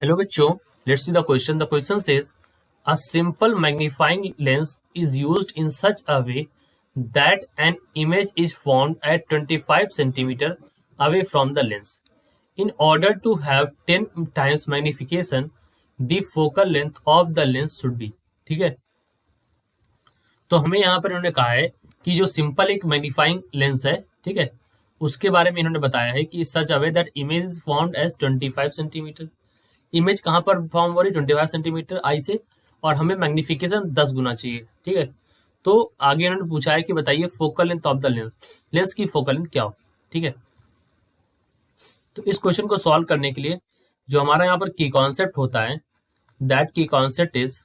Hello बच्चों, let's see the question. The question says a simple magnifying lens is used in such a way that an image is formed at 25 centimeter away from the lens. In order to have 10 times magnification, the focal length of the lens should be. ठीक है, तो हमें यहाँ पर इन्होंने कहा है कि जो सिंपल एक मैग्नीफाइंग लेंस है, ठीक है, उसके बारे में इन्होंने बताया है कि such away that image is formed as 25 centimetre. Image कहाँ पर फॉर्म हो रही, 25 सेंटीमीटर आई से, और हमें मैग्निफिकेशन 10 गुना चाहिए. ठीक है, तो आगे इन्होंने पूछा है कि बताइए focal length of the lens, lens की फोकल लेंथ क्या हो. ठीक है, तो इस क्वेश्चन को सॉल्व करने के लिए जो हमारा यहाँ पर की कॉन्सेप्ट होता है, दैट की concept is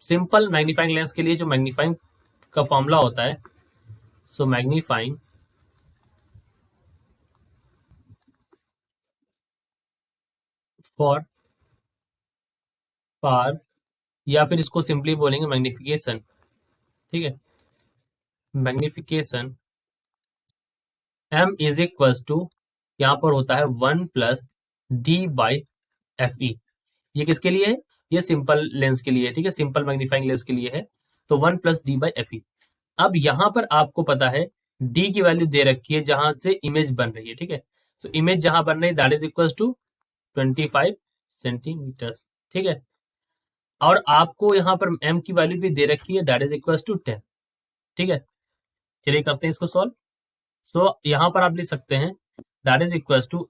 simple magnifying lens के लिए जो मैग्नीफाइंग का फॉर्मूला होता है, सो मैग्नीफाइंग फॉर पार, या फिर इसको सिंपली बोलेंगे मैग्निफिकेशन. ठीक है, magnification m is equal to, यहाँ पर होता है 1 plus D by F E. ये किसके लिए है, ये सिंपल लेंस के लिए. ठीक है, सिंपल मैग्नीफाइंग लेंस के लिए है, तो 1 प्लस डी बाई एफ ई. अब यहाँ पर आपको पता है डी की वैल्यू दे रखी है जहां से इमेज बन रही है. ठीक है, तो इमेज जहां बन रही है that is equal to 25 centimetre. ठीक है, और आपको यहाँ पर m की वैल्यू भी दे रखी है दैट इज इक्वल टू 10. ठीक है, चलिए करते हैं इसको सॉल्व. सो यहाँ पर आप लिख सकते हैं that is equal to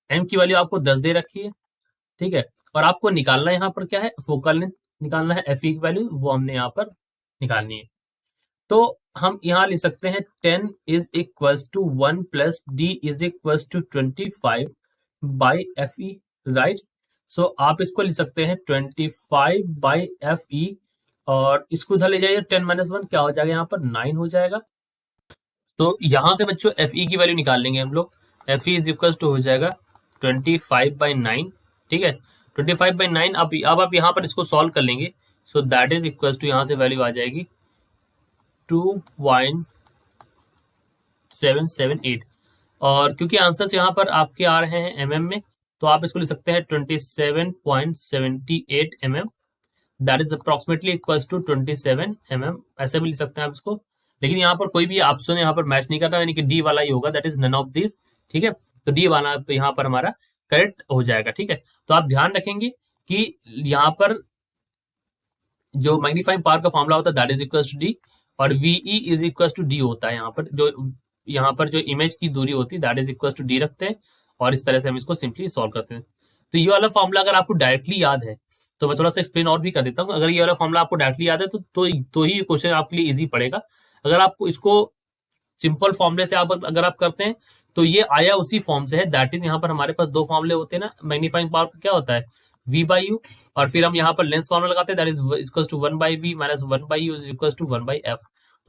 m की वैल्यू आपको 10 दे रखी है. ठीक है, और आपको निकालना यहाँ पर क्या है, फोकल लेंथ निकालना है. एफ ई की वैल्यू वो हमने यहाँ पर निकालनी है. तो हम यहाँ लिख सकते हैं 10 is equal to 1 plus D is equal to 25 by F E. Right, so आप इसको लिख सकते हैं 25 बाई एफ ई, और इसको उधर ले जाइए 10 माइनस 1 क्या हो जाएगा, यहाँ पर 9 हो जाएगा. तो यहाँ से बच्चों एफ ई की वैल्यू निकाल लेंगे हम लोग. F E is equal to हो जाएगा 25 बाई 9. ठीक है, 25 बाई 9. अब आप यहाँ पर इसको सॉल्व कर लेंगे, so that is equal to, यहाँ से वैल्यू आ जाएगी 2.778. और क्योंकि आंसर्स यहाँ पर आपके आ रहे हैं mm में, तो आप इसको लिख सकते हैं 27.78 mm. That is approximately equals to 27 mm. ऐसे भी लिख सकते हैं आप इसको, लेकिन यहाँ पर कोई भी ऑप्शन यहाँ पर मैच नहीं कर रहा, यानी कि डी वाला ही होगा, that is none of this. ठीक है, तो डी वाला यहाँ पर हमारा करेक्ट हो जाएगा. ठीक है, तो आप ध्यान रखेंगे कि यहाँ पर जो मैग्नीफाइंग पावर का फॉर्मूला होता है that is equal to D, और VE is equal to D होता है. यहाँ पर जो इमेज की दूरी होती है that is equal to D रखते हैं, और इस तरह से हम इसको सिंपली सॉल्व करते हैं. तो ये वाला फॉर्मूला अगर आपको डायरेक्टली याद है तो मैं थोड़ा सा एक्सप्लेन और भी कर देता हूँ. अगर ये वाला फॉर्मूला आपको डायरेक्टली याद है तो ही क्वेश्चन आपके लिए इजी पड़ेगा. अगर आपको इसको सिंपल फॉर्मूले से अगर आप करते हैं तो ये आया उसी फॉर्म से है. दैट इज यहाँ पर हमारे पास दो फॉर्मूले होते हैं ना, मैग्नीफाइंग पावर का क्या होता है v बाई यू, और फिर हम यहाँ पर लेंस फॉर्मूला लगाते हैं that is equal to 1 by V minus 1 by U is equal to 1 by F.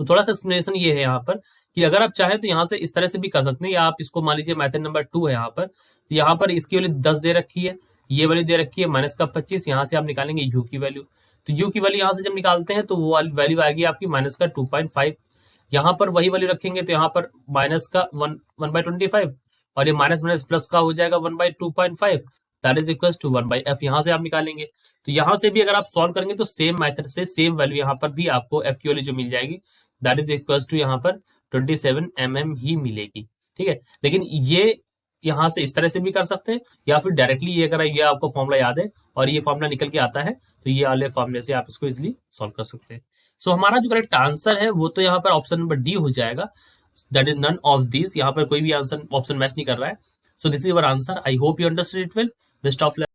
तो थोड़ा सा एक्सप्लेनेशन ये है यहाँ पर कि अगर आप चाहें तो यहाँ से इस तरह से भी कर सकते हैं, या आप इसको मान लीजिए मेथड नंबर 2 है यहाँ पर. तो यहाँ पर इसकी वैल्यू 10 दे रखी है, ये वैल्यू दे रखी है माइनस का 25. यहाँ से आप निकालेंगे यू की वैल्यू, तो यू की वैल्यू यहाँ से जब निकालते हैं तो वो वैल्यू आएगी आपकी माइनस का 2.5. यहाँ पर वही वैल्यू रखेंगे तो यहाँ पर माइनस का 1/25, और ये माइनस माइनस प्लस का हो जाएगा 1/2.5. That is equal to 1 by F. यहाँ से आप निकालेंगे, तो यहाँ से भी अगर आप सॉल्व करेंगे तो सेम मेथड से सेम वैल्यू यहाँ पर भी आपको एफ की वैल्यू जो मिल जाएगी दैट इज इक्वल टू यहाँ पर 27 mm ही मिलेगी. ठीक है, लेकिन ये यहाँ से इस तरह से भी कर सकते हैं, या फिर डायरेक्टली ये अगर ये आपको फॉर्मूला याद है और ये फॉर्मूला निकल के आता है तो ये वाले फॉर्मूले से आप इसको इजिली सॉल्व कर सकते हैं. सो हमारा जो करेक्ट आंसर है वो तो यहाँ पर ऑप्शन नंबर डी हो जाएगा, that is none of this. यहाँ पर कोई भी आंसर ऑप्शन मैच नहीं कर रहा है. So this is our answer. I hope you understand it well. Best of luck.